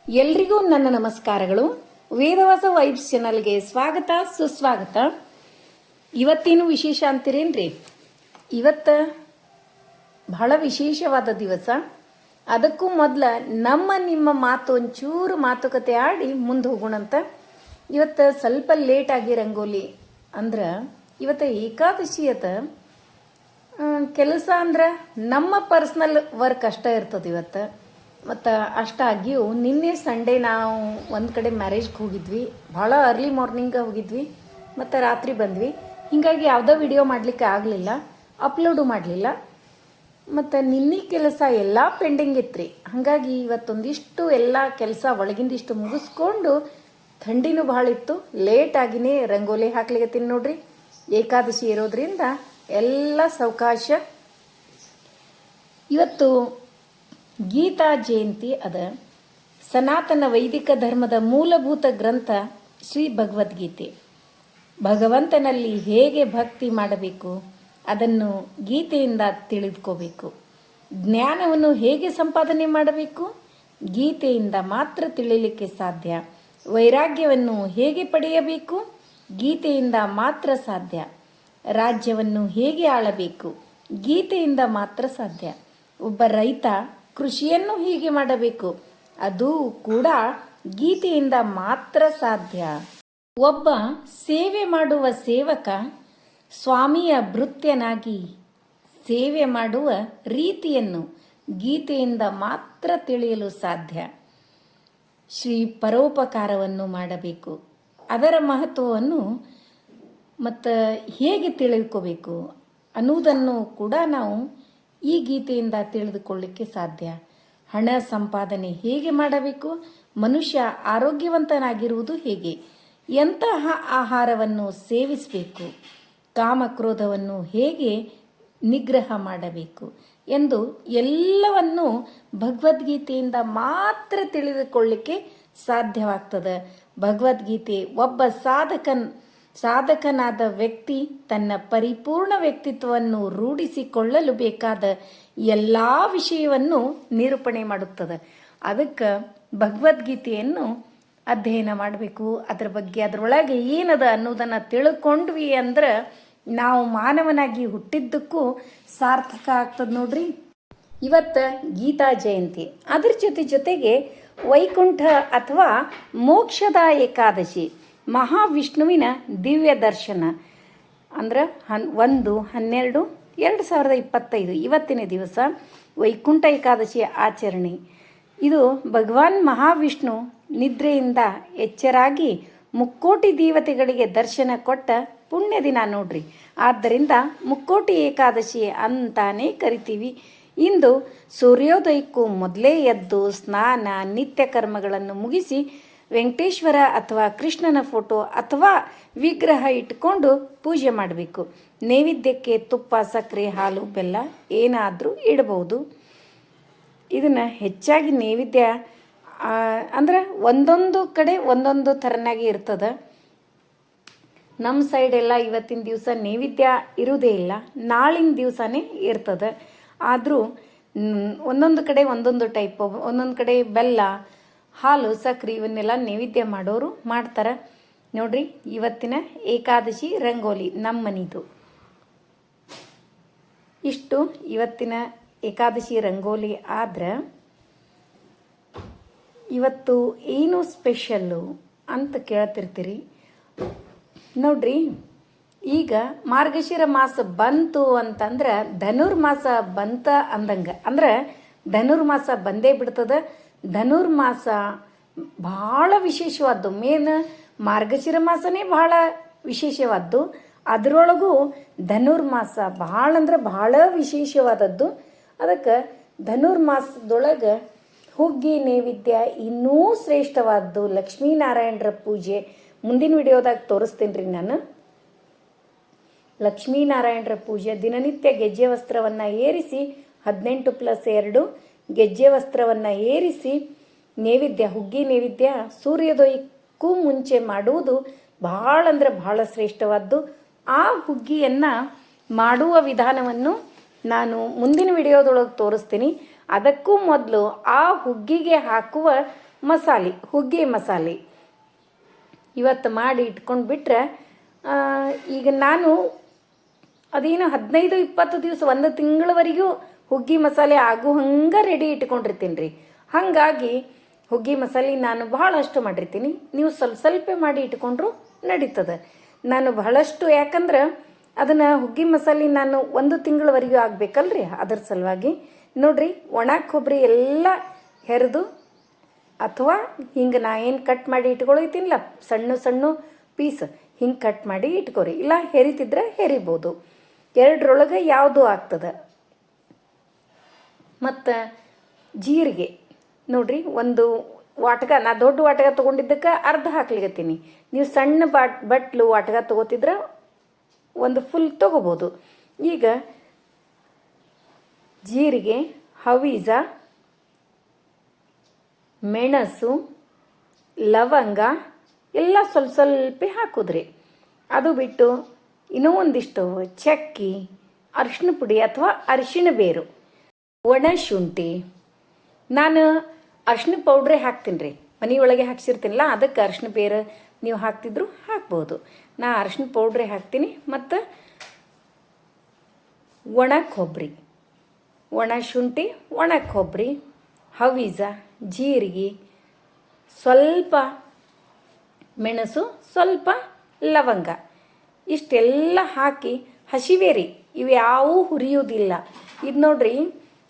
ಎಲ್ರಿಗೂ ನನ್ನ ನಮಸ್ಕಾರಗಳು. ವೇದವಾಸ ವೈಬ್ಸ್ ಚಾನಲ್ಗೆ ಸ್ವಾಗತ ಸುಸ್ವಾಗತ. ಇವತ್ತೇನು ವಿಶೇಷ ಅಂತೀರೇನ್ರಿ? ಇವತ್ತ ಬಹಳ ವಿಶೇಷವಾದ ದಿವಸ. ಅದಕ್ಕೂ ಮೊದಲ ನಿಮ್ಮ ಮಾತು ಒಂಚೂರು ಮಾತುಕತೆ ಆಡಿ ಮುಂದೆ ಹೋಗೋಣಂತ. ಇವತ್ತು ಸ್ವಲ್ಪ ಲೇಟ್ ಆಗಿ ರಂಗೋಲಿ ಅಂದ್ರೆ ಇವತ್ತು ಏಕಾದಶಿ ಕೆಲಸ ಅಂದ್ರೆ ನಮ್ಮ ಪರ್ಸ್ನಲ್ ವರ್ಕ್ ಅಷ್ಟ ಇರ್ತದೆ ಇವತ್ತು. ಮತ್ತು ಅಷ್ಟಾಗಿಯೂ ನಿನ್ನೆ ಸಂಡೇ ನಾವು ಒಂದು ಕಡೆ ಮ್ಯಾರೇಜ್ಗೆ ಹೋಗಿದ್ವಿ. ಭಾಳ ಅರ್ಲಿ ಮಾರ್ನಿಂಗ್ ಹೋಗಿದ್ವಿ ಮತ್ತು ರಾತ್ರಿ ಬಂದ್ವಿ. ಹೀಗಾಗಿ ಯಾವುದೋ ವಿಡಿಯೋ ಮಾಡಲಿಕ್ಕೆ ಆಗಲಿಲ್ಲ, ಅಪ್ಲೋಡು ಮಾಡಲಿಲ್ಲ. ಮತ್ತು ನಿನ್ನೆ ಕೆಲಸ ಎಲ್ಲ ಪೆಂಡಿಂಗ್ ಇತ್ತು. ಹಾಗಾಗಿ ಇವತ್ತೊಂದಿಷ್ಟು ಎಲ್ಲ ಕೆಲಸ ಒಳಗಿಂದಿಷ್ಟು ಮುಗಿಸ್ಕೊಂಡು, ಥಂಡಿನೂ ಭಾಳ ಇತ್ತು, ಲೇಟಾಗಿಯೇ ರಂಗೋಲಿ ಹಾಕ್ಲಿಕ್ಕೆ ನೋಡ್ರಿ. ಏಕಾದಶಿ ಇರೋದ್ರಿಂದ ಎಲ್ಲ ಸಾವಕಾಶ. ಇವತ್ತು ಗೀತಾ ಜಯಂತಿ ಅದ. ಸನಾತನ ವೈದಿಕ ಧರ್ಮದ ಮೂಲಭೂತ ಗ್ರಂಥ ಶ್ರೀ ಭಗವದ್ಗೀತೆ. ಭಗವಂತನಲ್ಲಿ ಹೇಗೆ ಭಕ್ತಿ ಮಾಡಬೇಕು ಅದನ್ನು ಗೀತೆಯಿಂದ ತಿಳಿದುಕೋಬೇಕು. ಜ್ಞಾನವನ್ನು ಹೇಗೆ ಸಂಪಾದನೆ ಮಾಡಬೇಕು ಗೀತೆಯಿಂದ ಮಾತ್ರ ತಿಳಿಯಲಿಕ್ಕೆ ಸಾಧ್ಯ. ವೈರಾಗ್ಯವನ್ನು ಹೇಗೆ ಪಡೆಯಬೇಕು ಗೀತೆಯಿಂದ ಮಾತ್ರ ಸಾಧ್ಯ. ರಾಜ್ಯವನ್ನು ಹೇಗೆ ಆಳಬೇಕು ಗೀತೆಯಿಂದ ಮಾತ್ರ ಸಾಧ್ಯ. ಒಬ್ಬ ರೈತ ಕೃಷಿಯನ್ನು ಹೀಗೆ ಮಾಡಬೇಕು, ಅದು ಕೂಡ ಗೀತೆಯಿಂದ ಮಾತ್ರ ಸಾಧ್ಯ. ಒಬ್ಬ ಸೇವೆ ಮಾಡುವ ಸೇವಕ ಸ್ವಾಮಿಯ ಭೃತ್ಯನಾಗಿ ಸೇವೆ ಮಾಡುವ ರೀತಿಯನ್ನು ಗೀತೆಯಿಂದ ಮಾತ್ರ ತಿಳಿಯಲು ಸಾಧ್ಯ. ಶ್ರೀ ಪರೋಪಕಾರವನ್ನು ಮಾಡಬೇಕು, ಅದರ ಮಹತ್ವವನ್ನು ಮತ್ತು ಹೇಗೆ ತಿಳಿದುಕೋಬೇಕು ಅನ್ನುವುದನ್ನು ಕೂಡ ನಾವು ಈ ಗೀತೆಯಿಂದ ತಿಳಿದುಕೊಳ್ಳಿಕ್ಕೆ ಸಾಧ್ಯ. ಹಣ ಸಂಪಾದನೆ ಹೇಗೆ ಮಾಡಬೇಕು, ಮನುಷ್ಯ ಆರೋಗ್ಯವಂತನಾಗಿರುವುದು ಹೇಗೆ, ಎಂತಹ ಆಹಾರವನ್ನು ಸೇವಿಸಬೇಕು, ಕಾಮಕ್ರೋಧವನ್ನು ಹೇಗೆ ನಿಗ್ರಹ ಮಾಡಬೇಕು ಎಂದು ಎಲ್ಲವನ್ನು ಭಗವದ್ಗೀತೆಯಿಂದ ಮಾತ್ರ ತಿಳಿದುಕೊಳ್ಳಿಕ್ಕೆ ಸಾಧ್ಯವಾಗ್ತದೆ. ಭಗವದ್ಗೀತೆ ಒಬ್ಬ ಸಾಧಕನಾದ ವ್ಯಕ್ತಿ ತನ್ನ ಪರಿಪೂರ್ಣ ವ್ಯಕ್ತಿತ್ವವನ್ನು ರೂಢಿಸಿಕೊಳ್ಳಲು ಬೇಕಾದ ಎಲ್ಲ ವಿಷಯವನ್ನು ನಿರೂಪಣೆ ಮಾಡುತ್ತದೆ. ಅದಕ್ಕೆ ಭಗವದ್ಗೀತೆಯನ್ನು ಅಧ್ಯಯನ ಮಾಡಬೇಕು. ಅದರ ಬಗ್ಗೆ ಅದರೊಳಗೆ ಏನದ ಅನ್ನೋದನ್ನು ತಿಳ್ಕೊಂಡ್ವಿ ಅಂದ್ರೆ ನಾವು ಮಾನವನಾಗಿ ಹುಟ್ಟಿದ್ದಕ್ಕೂ ಸಾರ್ಥಕ ಆಗ್ತದೆ ನೋಡ್ರಿ. ಇವತ್ತು ಗೀತಾ ಜಯಂತಿ. ಅದ್ರ ಜೊತೆಗೆ ವೈಕುಂಠ ಅಥವಾ ಮೋಕ್ಷದ ಏಕಾದಶಿ, ಮಹಾವಿಷ್ಣುವಿನ ದಿವ್ಯ ದರ್ಶನ ಅಂದ್ರೆ 1/12/2025 ಇವತ್ತಿನ ದಿವಸ ವೈಕುಂಠ ಏಕಾದಶಿಯ ಆಚರಣೆ. ಇದು ಭಗವಾನ್ ಮಹಾವಿಷ್ಣು ನಿದ್ರೆಯಿಂದ ಎಚ್ಚರಾಗಿ ಮುಕ್ಕೋಟಿ ದೇವತೆಗಳಿಗೆ ದರ್ಶನ ಕೊಟ್ಟ ಪುಣ್ಯ ದಿನ ನೋಡ್ರಿ. ಆದ್ದರಿಂದ ಮುಕ್ಕೋಟಿ ಏಕಾದಶಿ ಅಂತಾನೆ ಕರಿತೀವಿ. ಇಂದು ಸೂರ್ಯೋದಯಕ್ಕೂ ಮೊದಲೇ ಎದ್ದು ಸ್ನಾನ ನಿತ್ಯ ಕರ್ಮಗಳನ್ನು ಮುಗಿಸಿ ವೆಂಕಟೇಶ್ವರ ಅಥವಾ ಕೃಷ್ಣನ ಫೋಟೋ ಅಥವಾ ವಿಗ್ರಹ ಇಟ್ಕೊಂಡು ಪೂಜೆ ಮಾಡಬೇಕು. ನೈವೇದ್ಯಕ್ಕೆ ತುಪ್ಪ, ಸಕ್ಕರೆ, ಹಾಲು, ಬೆಲ್ಲ ಏನಾದರೂ ಇಡಬಹುದು. ಇದನ್ನು ಹೆಚ್ಚಾಗಿ ನೈವೇದ್ಯ ಅಂದ್ರೆ ಒಂದೊಂದು ಕಡೆ ಒಂದೊಂದು ಥರನಾಗಿ ಇರ್ತದೆ. ನಮ್ಮ ಸೈಡೆಲ್ಲ ಇವತ್ತಿನ ದಿವಸ ನೈವೇದ್ಯ ಇರುವುದೇ ಇಲ್ಲ, ನಾಳಿನ ದಿವಸನೇ ಇರ್ತದೆ. ಆದರೂ ಒಂದೊಂದು ಕಡೆ ಒಂದೊಂದು ಟೈಪ್, ಒಂದೊಂದು ಕಡೆ ಬೆಲ್ಲ, ಹಾಲು, ಸಕ್ಕರೆ ಇವನ್ನೆಲ್ಲ ನೈವೇದ್ಯ ಮಾಡೋರು ಮಾಡ್ತಾರೆ ನೋಡ್ರಿ. ಇವತ್ತಿನ ಏಕಾದಶಿ ರಂಗೋಲಿ ನಮ್ಮ ಮನಿದು ಇಷ್ಟು. ಇವತ್ತಿನ ಏಕಾದಶಿ ರಂಗೋಲಿ ಆದ್ರೆ ಇವತ್ತು ಏನು ಸ್ಪೆಷಲ್ಲು ಅಂತ ಕೇಳ್ತಿರ್ತೀರಿ ನೋಡ್ರಿ. ಈಗ ಮಾರ್ಗಶಿರ ಮಾಸ ಬಂತು ಅಂತಂದ್ರೆ ಧನುರ್ಮಾಸ ಬಂತ ಅಂದಂಗೆ. ಅಂದ್ರೆ ಧನುರ್ಮಾಸ ಬಂದೇ ಬಿಡ್ತದೆ. ಧನುರ್ಮಾಸ ಭಾಳ ವಿಶೇಷವಾದ್ದು. ಮೇನ್ ಮಾರ್ಗಶಿರ ಮಾಸನೇ ಭಾಳ ವಿಶೇಷವಾದ್ದು. ಅದರೊಳಗೂ ಧನುರ್ಮಾಸ ಭಾಳ ಅಂದ್ರೆ ಭಾಳ ವಿಶೇಷವಾದದ್ದು. ಅದಕ್ಕೆ ಧನುರ್ಮಾಸದೊಳಗೆ ಹುಗ್ಗಿ ನೈವೇದ್ಯ ಇನ್ನೂ ಶ್ರೇಷ್ಠವಾದ್ದು. ಲಕ್ಷ್ಮೀನಾರಾಯಣರ ಪೂಜೆ ಮುಂದಿನ ವಿಡಿಯೋದಾಗ ತೋರಿಸ್ತೀನಿ ರೀ ನಾನು. ಲಕ್ಷ್ಮೀನಾರಾಯಣರ ಪೂಜೆ ದಿನನಿತ್ಯ ಗೆಜ್ಜೆ ವಸ್ತ್ರವನ್ನು ಏರಿಸಿ 18+2 ಗೆಜ್ಜೆ ವಸ್ತ್ರವನ್ನು ಏರಿಸಿ ನೈವೇದ್ಯ, ಹುಗ್ಗಿ ನೈವೇದ್ಯ ಸೂರ್ಯೋದಯಕ್ಕೂ ಮುಂಚೆ ಮಾಡುವುದು ಭಾಳ ಅಂದ್ರೆ ಭಾಳ ಶ್ರೇಷ್ಠವಾದ್ದು. ಆ ಹುಗ್ಗಿಯನ್ನು ಮಾಡುವ ವಿಧಾನವನ್ನು ನಾನು ಮುಂದಿನ ವಿಡಿಯೋದೊಳಗೆ ತೋರಿಸ್ತೀನಿ. ಅದಕ್ಕೂ ಮೊದಲು ಆ ಹುಗ್ಗಿಗೆ ಹಾಕುವ ಮಸಾಲೆ, ಹುಗ್ಗಿ ಮಸಾಲೆ ಇವತ್ತು ಮಾಡಿ ಇಟ್ಕೊಂಡು ಬಿಟ್ರೆ ಈಗ ನಾನು ಅದೇನು 15-20 ದಿವಸ 1 ತಿಂಗಳವರೆಗೂ ಹುಗ್ಗಿ ಮಸಾಲೆ ಆಗು ಹಂಗೆ ರೆಡಿ ಇಟ್ಕೊಂಡಿರ್ತೀನಿ ರೀ. ಹಾಗಾಗಿ ಹುಗ್ಗಿ ಮಸಾಲೆ ನಾನು ಬಹಳಷ್ಟು ಮಾಡಿರ್ತೀನಿ. ನೀವು ಸ್ವಲ್ಪ ಮಾಡಿ ಇಟ್ಕೊಂಡ್ರು ನಡೀತದೆ. ನಾನು ಬಹಳಷ್ಟು, ಯಾಕಂದ್ರೆ ಅದನ್ನು ಹುಗ್ಗಿ ಮಸಾಲೆ ನಾನು 1 ತಿಂಗಳವರೆಗೂ ಆಗಬೇಕಲ್ರಿ, ಅದರ ಸಲುವಾಗಿ ನೋಡ್ರಿ ಒಣ ಕೊಬ್ಬರಿ ಎಲ್ಲ ಹೆರಿದು ಅಥವಾ ಹಿಂಗೆ ನಾ ಏನು ಕಟ್ ಮಾಡಿ ಇಟ್ಕೊಳತೀನಿಲ್ಲ ಸಣ್ಣ ಸಣ್ಣ ಪೀಸ್ ಹಿಂಗೆ ಕಟ್ ಮಾಡಿ ಇಟ್ಕೊರಿ, ಇಲ್ಲ ಹೆರಿತಿದ್ರೆ ಹೆರಿಬೋದು. ಎರಡರೊಳಗೆ ಯಾವುದು ಆಗ್ತದೆ. ಮತ್ತು ಜೀರಿಗೆ ನೋಡ್ರಿ, ಒಂದು ವಾಟಕ, ನಾ ದೊಡ್ಡ ವಾಟಕ ತೊಗೊಂಡಿದ್ದಕ್ಕೆ ಅರ್ಧ ಹಾಕ್ಲಿಕತ್ತೀನಿ. ನೀವು ಸಣ್ಣ ಬಟ್ಲು ವಾಟಕ ತೊಗೋತಿದ್ರೆ ಒಂದು ಫುಲ್ ತೊಗೋಬೋದು. ಈಗ ಜೀರಿಗೆ, ಹವೀಜ, ಮೆಣಸು, ಲವಂಗ ಎಲ್ಲ ಸ್ವಲ್ಪ ಹಾಕೋದ್ರಿ. ಅದು ಬಿಟ್ಟು ಇನ್ನೂ ಒಂದಿಷ್ಟು ಚಕ್ಕಿ, ಅರಿಶಿಣ ಪುಡಿ ಅಥವಾ ಅರಿಶಿಣ ಬೇರು, ಒಣ ಶುಂಠಿ. ನಾನು ಅರಿಶಿಣ ಪೌಡ್ರೇ ಹಾಕ್ತೀನಿ ರೀ, ಮನೆಯೊಳಗೆ ಹಾಕ್ಸಿರ್ತೀನಲ್ಲ, ಅದಕ್ಕೆ ಅರಿಶಿಣ ಬೇರು ನೀವು ಹಾಕ್ತಿದ್ರು ಹಾಕ್ಬೋದು. ನಾ ಅರಿಶಿಣ ಪೌಡ್ರೇ ಹಾಕ್ತೀನಿ. ಮತ್ತು ಒಣ ಕೊಬ್ಬರಿ, ಒಣ ಶುಂಠಿ, ಒಣ ಕೊಬ್ಬರಿ, ಹವೀಜ, ಜೀರಿಗೆ, ಸ್ವಲ್ಪ ಮೆಣಸು, ಸ್ವಲ್ಪ ಲವಂಗ, ಇಷ್ಟೆಲ್ಲ ಹಾಕಿ ಹಸಿವೇರಿ, ಇವು ಯಾವೂ ಹುರಿಯೋದಿಲ್ಲ. ಇದು ನೋಡ್ರಿ,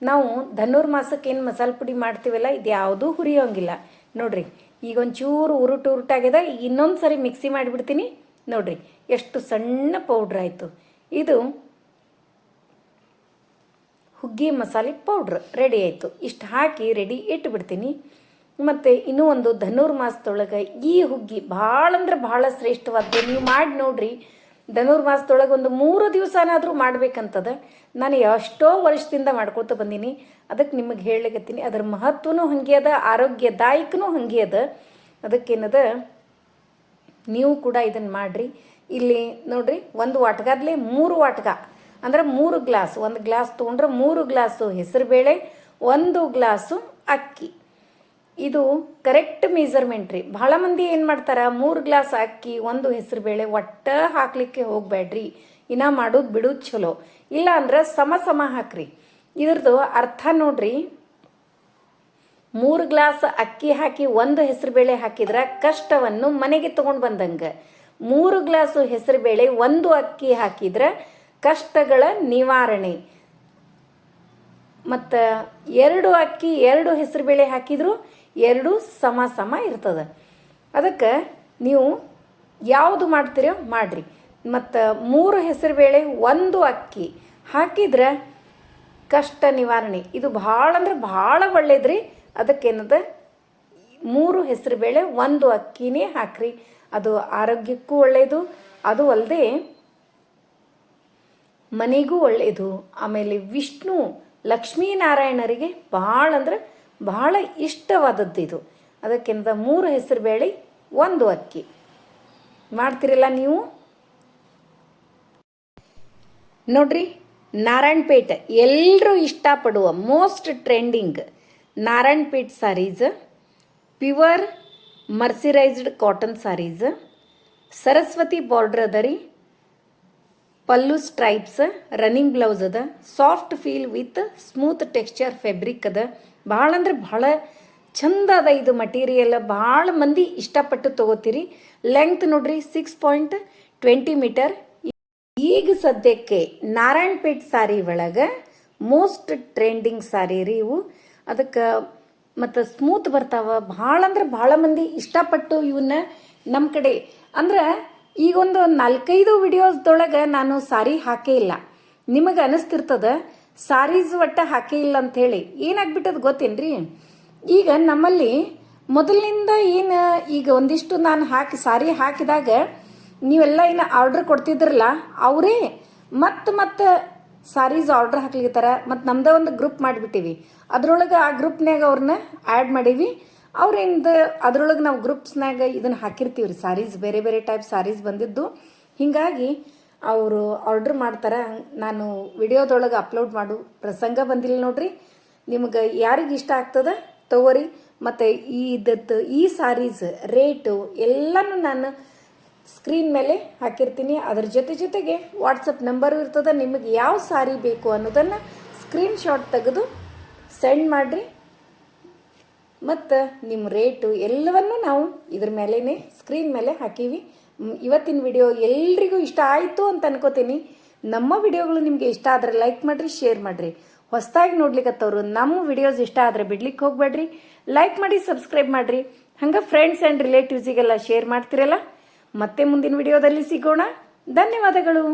ನಾವು ಧನುರ್ಮಾಸಕ್ಕೆ ಏನು ಮಸಾಲೆ ಪುಡಿ ಮಾಡ್ತೀವಲ್ಲ, ಇದು ಯಾವುದೂ ಹುರಿಯೋಂಗಿಲ್ಲ. ನೋಡ್ರಿ ಈಗ ಒಂಚೂರು ಉರುಟಾಗ್ಯದ. ಇನ್ನೊಂದು ಸರಿ ಮಿಕ್ಸಿ ಮಾಡಿಬಿಡ್ತೀನಿ. ನೋಡ್ರಿ ಎಷ್ಟು ಸಣ್ಣ ಪೌಡ್ರ್ ಆಯಿತು. ಇದು ಹುಗ್ಗಿ ಮಸಾಲೆ ಪೌಡ್ರ್ ರೆಡಿ ಆಯಿತು. ಇಷ್ಟು ಹಾಕಿ ರೆಡಿ ಇಟ್ಬಿಡ್ತೀನಿ. ಮತ್ತು ಇನ್ನೂ ಒಂದು ಧನುರ್ಮಾಸದೊಳಗೆ ಈ ಹುಗ್ಗಿ ಭಾಳ ಅಂದ್ರೆ ಭಾಳ ಶ್ರೇಷ್ಠವಾದ್ದು. ನೀವು ಮಾಡಿ ನೋಡ್ರಿ. ಧನುರ್ಮಾಸದೊಳಗೆ ಒಂದು 3 ದಿವಸನಾದರೂ ಮಾಡ್ಬೇಕಂತದ. ನಾನು ಎಷ್ಟೋ ವರ್ಷದಿಂದ ಮಾಡ್ಕೊತ ಬಂದೀನಿ. ಅದಕ್ಕೆ ನಿಮಗೆ ಹೇಳಕತ್ತೀನಿ. ಅದರ ಮಹತ್ವನೂ ಹಾಗೆ ಅದ, ಆರೋಗ್ಯದಾಯಕನೂ ಹಾಗೆ ಅದ. ಅದಕ್ಕೇನದ, ನೀವು ಕೂಡ ಇದನ್ನು ಮಾಡಿರಿ. ಇಲ್ಲಿ ನೋಡ್ರಿ, ಒಂದು ವಾಟಗಾದ್ಲೆ 3 ವಾಟಗ ಅಂದ್ರೆ 3 ಗ್ಲಾಸ್. 1 ಗ್ಲಾಸ್ ತೊಗೊಂಡ್ರೆ 3 ಗ್ಲಾಸು ಹೆಸರುಬೇಳೆ, 1 ಗ್ಲಾಸು ಅಕ್ಕಿ. ಇದು ಕರೆಕ್ಟ್ ಮೆಜರ್ಮೆಂಟ್ ರೀ. ಭಾಳ ಮಂದಿ ಏನು ಮಾಡ್ತಾರೆ, 3 ಗ್ಲಾಸ್ ಅಕ್ಕಿ, 1 ಹೆಸರುಬೇಳೆ ಒಟ್ಟ ಹಾಕ್ಲಿಕ್ಕೆ ಹೋಗಬೇಡ್ರಿ. ಇನ್ನು ಮಾಡೋದು ಬಿಡೋದು ಚಲೋ. ಇಲ್ಲ ಅಂದ್ರೆ ಸಮ ಹಾಕ್ರಿ. ಇದ್ರದ್ದು ಅರ್ಥ ನೋಡ್ರಿ, 3 ಗ್ಲಾಸ್ ಅಕ್ಕಿ ಹಾಕಿ 1 ಹೆಸರುಬೇಳೆ ಹಾಕಿದ್ರೆ ಕಷ್ಟವನ್ನು ಮನೆಗೆ ತೊಗೊಂಡು ಬಂದಂಗೆ. 3 ಗ್ಲಾಸು ಹೆಸರುಬೇಳೆ 1 ಅಕ್ಕಿ ಹಾಕಿದ್ರೆ ಕಷ್ಟಗಳ ನಿವಾರಣೆ. ಮತ್ತು 2 ಅಕ್ಕಿ 2 ಹೆಸರುಬೇಳೆ ಹಾಕಿದ್ರು 2 ಸಮ ಇರ್ತದೆ. ಅದಕ್ಕೆ ನೀವು ಯಾವುದು ಮಾಡ್ತೀರೋ ಮಾಡಿರಿ. ಮತ್ತು 3 ಹೆಸರುಬೇಳೆ 1 ಅಕ್ಕಿ ಹಾಕಿದ್ರೆ ಕಷ್ಟ ನಿವಾರಣೆ. ಇದು ಭಾಳ ಅಂದ್ರೆ ಭಾಳ ಒಳ್ಳೇದ್ರಿ. ಅದಕ್ಕೇನದ, 3 ಹೆಸರುಬೇಳೆ 1 ಅಕ್ಕಿನೇ ಹಾಕ್ರಿ. ಅದು ಆರೋಗ್ಯಕ್ಕೂ ಒಳ್ಳೆಯದು. ಅದು ಅಲ್ಲದೆ ಮನೆಗೂ ಒಳ್ಳೆಯದು. ಆಮೇಲೆ ವಿಷ್ಣು ಲಕ್ಷ್ಮೀನಾರಾಯಣರಿಗೆ ಭಾಳ ಅಂದ್ರೆ ಭಾಳ ಇಷ್ಟವಾದದ್ದು ಇದು. ಅದಕ್ಕಿಂತ 3 ಹೆಸರುಬೇಳೆ 1 ಅಕ್ಕಿ ಮಾಡ್ತಿರಲ್ಲ ನೀವು. ನೋಡ್ರಿ, ನಾರಾಯಣಪೇಟೆ ಎಲ್ಲರೂ ಇಷ್ಟಪಡುವ most trending Narayanpet sarees, pure mercerised cotton sarees, Saraswati border ಅದ ರೀ, ಪಲ್ಲು ಸ್ಟ್ರೈಪ್ಸ್, ರನ್ನಿಂಗ್ ಬ್ಲೌಸ್ ಅದ, soft feel with smooth texture fabric ಅದ. ಭಾಳ ಅಂದ್ರೆ ಭಾಳ ಚಂದ ಅದ ಇದು ಮಟೀರಿಯಲ್. ಭಾಳ ಮಂದಿ ಇಷ್ಟಪಟ್ಟು ತೊಗೋತೀರಿ. ಲೆಂತ್ ನೋಡ್ರಿ 6.20 ಮೀಟರ್. ಈಗ ಸದ್ಯಕ್ಕೆ ನಾರಾಯಣಪೇಟ್ ಸಾರಿ ಒಳಗೆ ಮೋಸ್ಟ್ ಟ್ರೆಂಡಿಂಗ್ ಸಾರಿ ರೀ ಇವು. ಅದಕ್ಕೆ ಮತ್ತು ಸ್ಮೂತ್ ಬರ್ತಾವ. ಭಾಳ ಅಂದ್ರೆ ಭಾಳ ಮಂದಿ ಇಷ್ಟಪಟ್ಟು ಇವನ್ನ ನಮ್ಮ ಕಡೆ ಅಂದ್ರೆ ಈಗೊಂದು 4-5 ವಿಡಿಯೋಸ್ದೊಳಗೆ ನಾನು ಸಾರಿ ಹಾಕೇ ಇಲ್ಲ. ನಿಮಗೆ ಅನಿಸ್ತಿರ್ತದ ಸಾರೀಸ್ ಒಟ್ಟ ಹಾಕೇ ಇಲ್ಲ ಅಂಥೇಳಿ. ಏನಾಗ್ಬಿಟ್ಟದ ಗೊತ್ತೇನ್ರಿ, ಈಗ ನಮ್ಮಲ್ಲಿ ಮೊದಲಿನಿಂದ ಏನು ಈಗ ಒಂದಿಷ್ಟು ನಾನು ಸಾರಿ ಹಾಕಿದಾಗ ನೀವೆಲ್ಲ ಏನು ಆರ್ಡ್ರ್ ಕೊಡ್ತಿದ್ರಲ್ಲ, ಅವರೇ ಮತ್ತೆ ಸಾರೀಸ್ ಆರ್ಡ್ರ್ ಹಾಕ್ಲಿತ್ತಾರ. ಮತ್ತು ನಮ್ದೇ ಒಂದು ಗ್ರೂಪ್ ಮಾಡಿಬಿಟ್ಟಿವಿ. ಅದ್ರೊಳಗೆ ಆ ಗ್ರೂಪ್ನಾಗ ಅವ್ರನ್ನ ಆ್ಯಡ್ ಮಾಡೀವಿ. ಅವರಿಂದ ಅದ್ರೊಳಗೆ ನಾವು ಗ್ರೂಪ್ಸ್ನಾಗ ಇದನ್ನು ಹಾಕಿರ್ತೀವಿ ರೀ. ಸಾರೀಸ್ ಬೇರೆ ಬೇರೆ ಟೈಪ್ ಸಾರೀಸ್ ಬಂದಿದ್ದು. ಹೀಗಾಗಿ ಅವರು ಆರ್ಡ್ರ್ ಮಾಡ್ತಾರೆ. ನಾನು ವಿಡಿಯೋದೊಳಗೆ ಅಪ್ಲೋಡ್ ಮಾಡು ಪ್ರಸಂಗ ಬಂದಿಲ್ಲ ನೋಡ್ರಿ. ನಿಮಗೆ ಯಾರಿಗೆ ಇಷ್ಟ ಆಗ್ತದೆ ತಗೋರಿ. ಮತ್ತು ಈ ಸಾರೀಸ್ ರೇಟು ಎಲ್ಲನೂ ನಾನು ಸ್ಕ್ರೀನ್ ಮೇಲೆ ಹಾಕಿರ್ತೀನಿ. ಅದರ ಜೊತೆಗೆ ವಾಟ್ಸಪ್ ನಂಬರು ಇರ್ತದೆ. ನಿಮಗೆ ಯಾವ ಸಾರಿ ಬೇಕು ಅನ್ನೋದನ್ನು ಸ್ಕ್ರೀನ್ಶಾಟ್ ತೆಗೆದು ಸೆಂಡ್ ಮಾಡಿರಿ. ಮತ್ತು ನಿಮ್ಮ ರೇಟು ಎಲ್ಲವನ್ನೂ ನಾವು ಇದ್ರ ಮೇಲೇ ಸ್ಕ್ರೀನ್ ಮೇಲೆ ಹಾಕೀವಿ. ಇವತ್ತಿನ ವಿಡಿಯೋ ಎಲ್ರಿಗೂ ಇಷ್ಟ ಆಯಿತು ಅಂತ ಅನ್ಕೋತೀನಿ. ನಮ್ಮ ವಿಡಿಯೋಗಳು ನಿಮಗೆ ಇಷ್ಟ ಆದರೆ ಲೈಕ್ ಮಾಡಿರಿ, ಶೇರ್ ಮಾಡಿರಿ. ಹೊಸದಾಗಿ ನೋಡ್ಲಿಕ್ಕತ್ತವ್ರು ನಮ್ಮ ವಿಡಿಯೋಸ್ ಇಷ್ಟ ಆದರೆ ಬಿಡ್ಲಿಕ್ಕೆ ಹೋಗ್ಬೇಡ್ರಿ. ಲೈಕ್ ಮಾಡಿ, ಸಬ್ಸ್ಕ್ರೈಬ್ ಮಾಡಿರಿ. ಹಂಗೆ ಫ್ರೆಂಡ್ಸ್ ಆ್ಯಂಡ್ ರಿಲೇಟಿವ್ಸಿಗೆಲ್ಲ ಶೇರ್ ಮಾಡ್ತಿರಲ್ಲ. ಮತ್ತೆ ಮುಂದಿನ ವಿಡಿಯೋದಲ್ಲಿ ಸಿಗೋಣ. ಧನ್ಯವಾದಗಳು.